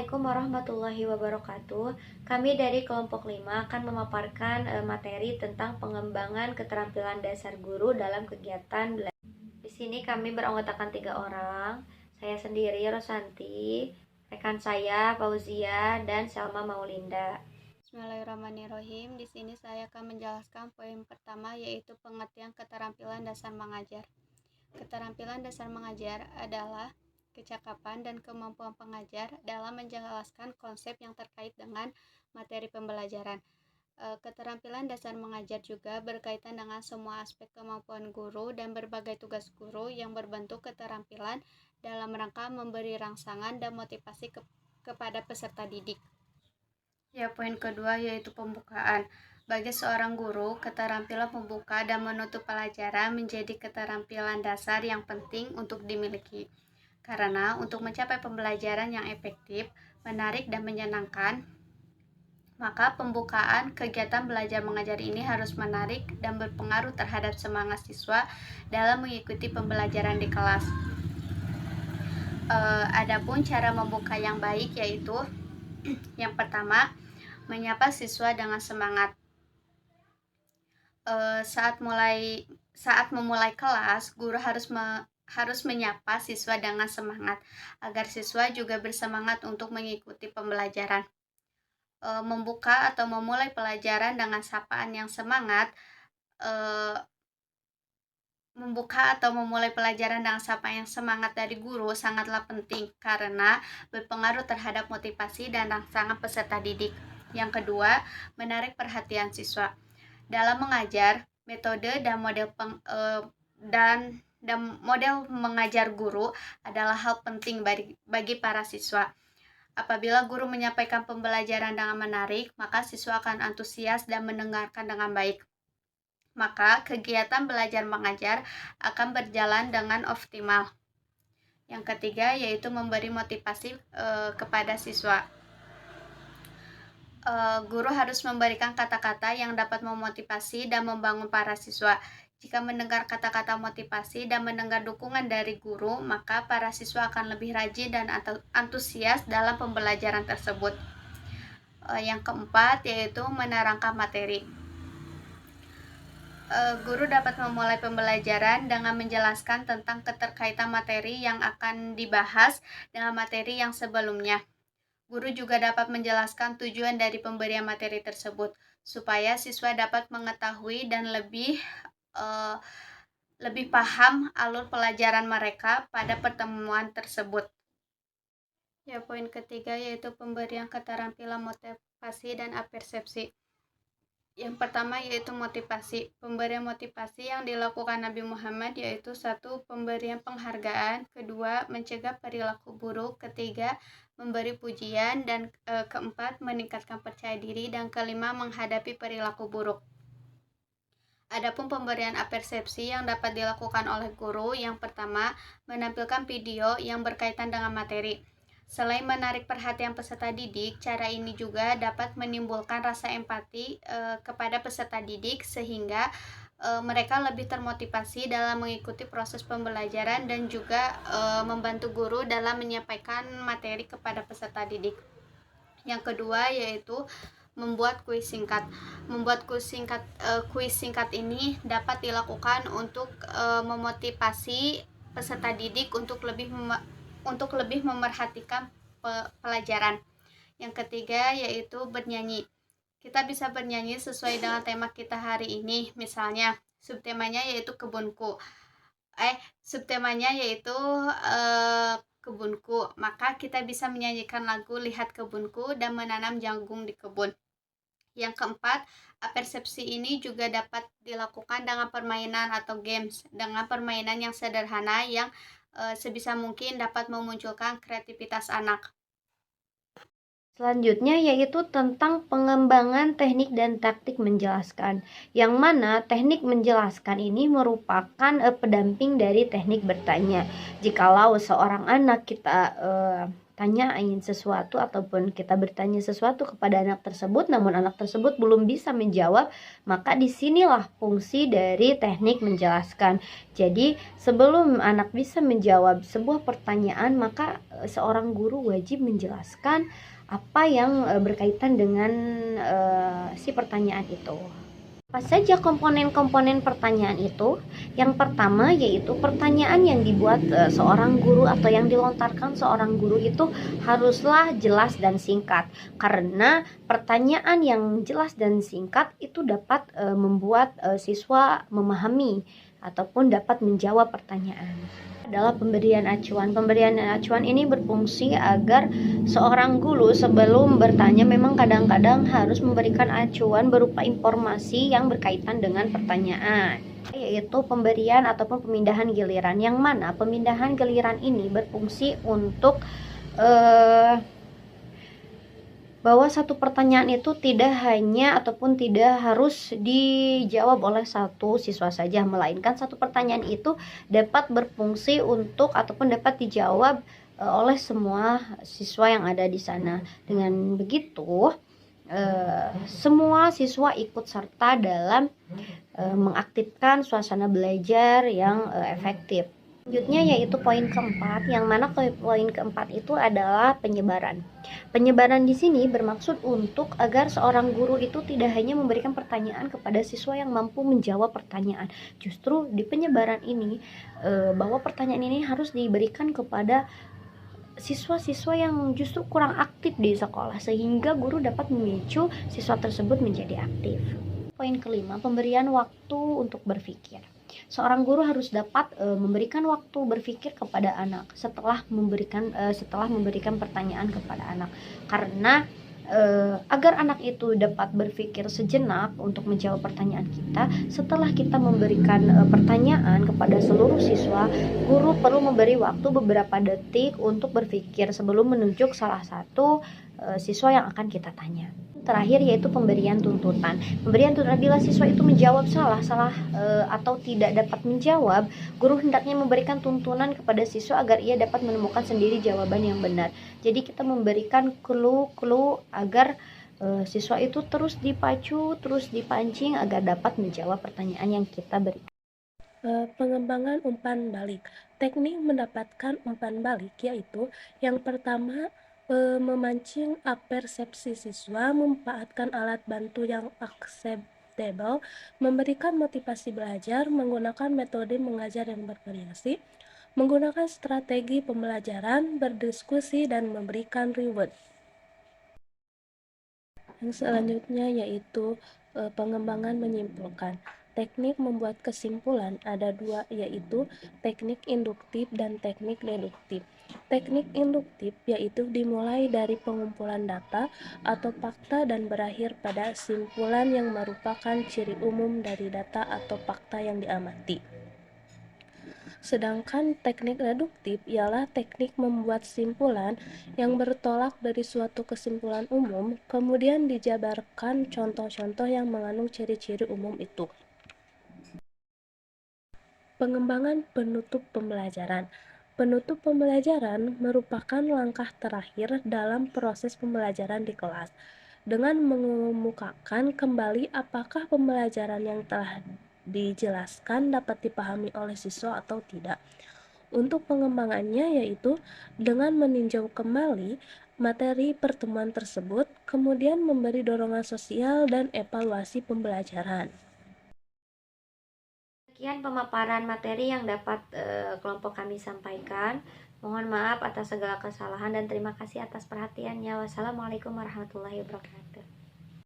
Assalamualaikum warahmatullahi wabarakatuh. Kami dari kelompok 5 akan memaparkan materi tentang pengembangan keterampilan dasar guru dalam kegiatan belajar. Di sini kami beranggotakan 3 orang. Saya sendiri Rosanti, rekan saya Fauzia dan Selma Maulinda. Bismillahirrahmanirrahim. Di sini saya akan menjelaskan poin pertama, yaitu pengertian keterampilan dasar mengajar. Keterampilan dasar mengajar adalah kecakapan dan kemampuan pengajar dalam menjelaskan konsep yang terkait dengan materi pembelajaran. Keterampilan dasar mengajar juga berkaitan dengan semua aspek kemampuan guru dan berbagai tugas guru yang berbentuk keterampilan dalam rangka memberi rangsangan dan motivasi kepada peserta didik. Ya, poin kedua yaitu pembukaan. Bagi seorang guru, keterampilan membuka dan menutup pelajaran menjadi keterampilan dasar yang penting untuk dimiliki. Karena untuk mencapai pembelajaran yang efektif, menarik, dan menyenangkan, maka pembukaan kegiatan belajar mengajar ini harus menarik dan berpengaruh terhadap semangat siswa dalam mengikuti pembelajaran di kelas. Adapun cara membuka yang baik yaitu yang pertama, menyapa siswa dengan semangat. Saat memulai kelas, guru harus menyapa siswa dengan semangat agar siswa juga bersemangat untuk mengikuti pembelajaran. Membuka atau memulai pelajaran dengan sapaan yang semangat. Membuka atau memulai pelajaran dengan sapaan yang semangat dari guru sangatlah penting karena berpengaruh terhadap motivasi dan rangsangan peserta didik. Yang kedua, menarik perhatian siswa. Dalam mengajar, metode dan model mengajar guru adalah hal penting bagi para siswa. Apabila guru menyampaikan pembelajaran dengan menarik, maka siswa akan antusias dan mendengarkan dengan baik. Maka kegiatan belajar mengajar akan berjalan dengan optimal. Yang ketiga yaitu memberi motivasi kepada siswa. Guru harus memberikan kata-kata yang dapat memotivasi dan membangun para siswa. Jika mendengar kata-kata motivasi dan mendengar dukungan dari guru, maka para siswa akan lebih rajin dan antusias dalam pembelajaran tersebut. Yang keempat yaitu menerangkan materi. Guru dapat memulai pembelajaran dengan menjelaskan tentang keterkaitan materi yang akan dibahas dengan materi yang sebelumnya. Guru juga dapat menjelaskan tujuan dari pemberian materi tersebut, supaya siswa dapat mengetahui dan lebih paham alur pelajaran mereka pada pertemuan tersebut. Ya, poin ketiga yaitu pemberian keterampilan motivasi dan apersepsi. Yang pertama yaitu motivasi. Pemberian motivasi yang dilakukan Nabi Muhammad yaitu 1. Pemberian penghargaan, 2. Mencegah perilaku buruk, 3. Memberi pujian, dan 4. Meningkatkan percaya diri, dan 5. Menghadapi perilaku buruk. Adapun pemberian apersepsi yang dapat dilakukan oleh guru, yang pertama, menampilkan video yang berkaitan dengan materi. Selain menarik perhatian peserta didik, cara ini juga dapat menimbulkan rasa empati kepada peserta didik sehingga mereka lebih termotivasi dalam mengikuti proses pembelajaran dan juga membantu guru dalam menyampaikan materi kepada peserta didik. Yang kedua yaitu membuat kuis singkat. Membuat kuis singkat ini dapat dilakukan untuk memotivasi peserta didik untuk lebih memerhatikan pelajaran. Yang ketiga yaitu bernyanyi. Kita bisa bernyanyi sesuai dengan tema kita hari ini. Misalnya subtemanya yaitu kebunku. Kebunku. Maka kita bisa menyanyikan lagu Lihat Kebunku dan menanam jagung di kebun. Yang keempat, apersepsi ini juga dapat dilakukan dengan permainan atau games, dengan permainan yang sederhana yang sebisa mungkin dapat memunculkan kreativitas anak. Selanjutnya yaitu tentang pengembangan teknik dan taktik menjelaskan, yang mana teknik menjelaskan ini merupakan pendamping dari teknik bertanya. Jikalau seorang anak kita tanyain sesuatu ataupun kita bertanya sesuatu kepada anak tersebut namun anak tersebut belum bisa menjawab, maka disinilah fungsi dari teknik menjelaskan. Jadi sebelum anak bisa menjawab sebuah pertanyaan, maka seorang guru wajib menjelaskan apa yang berkaitan dengan si pertanyaan itu. Apa saja komponen-komponen pertanyaan itu? Yang pertama yaitu pertanyaan yang dibuat seorang guru atau yang dilontarkan seorang guru itu haruslah jelas dan singkat. Karena pertanyaan yang jelas dan singkat itu dapat membuat siswa memahami ataupun dapat menjawab pertanyaan. Adalah pemberian acuan. Pemberian acuan ini berfungsi agar seorang guru sebelum bertanya memang kadang-kadang harus memberikan acuan berupa informasi yang berkaitan dengan pertanyaan, yaitu pemberian ataupun pemindahan giliran, yang mana pemindahan giliran ini berfungsi untuk bahwa satu pertanyaan itu tidak hanya ataupun tidak harus dijawab oleh satu siswa saja, melainkan satu pertanyaan itu dapat berfungsi untuk ataupun dapat dijawab oleh semua siswa yang ada di sana. Dengan begitu, semua siswa ikut serta dalam mengaktifkan suasana belajar yang efektif. Selanjutnya yaitu poin keempat, yang mana poin keempat itu adalah penyebaran. Penyebaran di sini bermaksud untuk agar seorang guru itu tidak hanya memberikan pertanyaan kepada siswa yang mampu menjawab pertanyaan. Justru di penyebaran ini bahwa pertanyaan ini harus diberikan kepada siswa-siswa yang justru kurang aktif di sekolah, sehingga guru dapat memicu siswa tersebut menjadi aktif. Poin kelima, pemberian waktu untuk berpikir. Seorang guru harus dapat memberikan waktu berpikir kepada anak setelah memberikan pertanyaan kepada anak, karena agar anak itu dapat berpikir sejenak untuk menjawab pertanyaan kita. Setelah kita memberikan pertanyaan kepada seluruh siswa, guru perlu memberi waktu beberapa detik untuk berpikir sebelum menunjuk salah satu siswa yang akan kita tanya. Terakhir yaitu pemberian tuntutan. Pemberian tuntutan, bila siswa itu menjawab salah atau tidak dapat menjawab, guru hendaknya memberikan tuntunan kepada siswa agar ia dapat menemukan sendiri jawaban yang benar. Jadi kita memberikan clue agar siswa itu terus dipacu, terus dipancing agar dapat menjawab pertanyaan yang kita berikan. Pengembangan umpan balik. Teknik mendapatkan umpan balik yaitu yang pertama, memancing apersepsi siswa, memanfaatkan alat bantu yang akseptabel, memberikan motivasi belajar, menggunakan metode mengajar yang bervariasi, menggunakan strategi pembelajaran, berdiskusi, dan memberikan reward. Yang selanjutnya yaitu pengembangan menyimpulkan. Teknik membuat kesimpulan ada dua, yaitu teknik induktif dan teknik deduktif. Teknik induktif yaitu dimulai dari pengumpulan data atau fakta dan berakhir pada simpulan yang merupakan ciri umum dari data atau fakta yang diamati. Sedangkan teknik reduktif ialah teknik membuat simpulan yang bertolak dari suatu kesimpulan umum, kemudian dijabarkan contoh-contoh yang mengandung ciri-ciri umum itu. Pengembangan penutup pembelajaran. Penutup pembelajaran merupakan langkah terakhir dalam proses pembelajaran di kelas, dengan mengemukakan kembali apakah pembelajaran yang telah dijelaskan dapat dipahami oleh siswa atau tidak. Untuk pengembangannya yaitu dengan meninjau kembali materi pertemuan tersebut, kemudian memberi dorongan sosial dan evaluasi pembelajaran. Sekian pemaparan materi yang dapat kelompok kami sampaikan. Mohon maaf atas segala kesalahan dan terima kasih atas perhatiannya. Wassalamualaikum warahmatullahi wabarakatuh.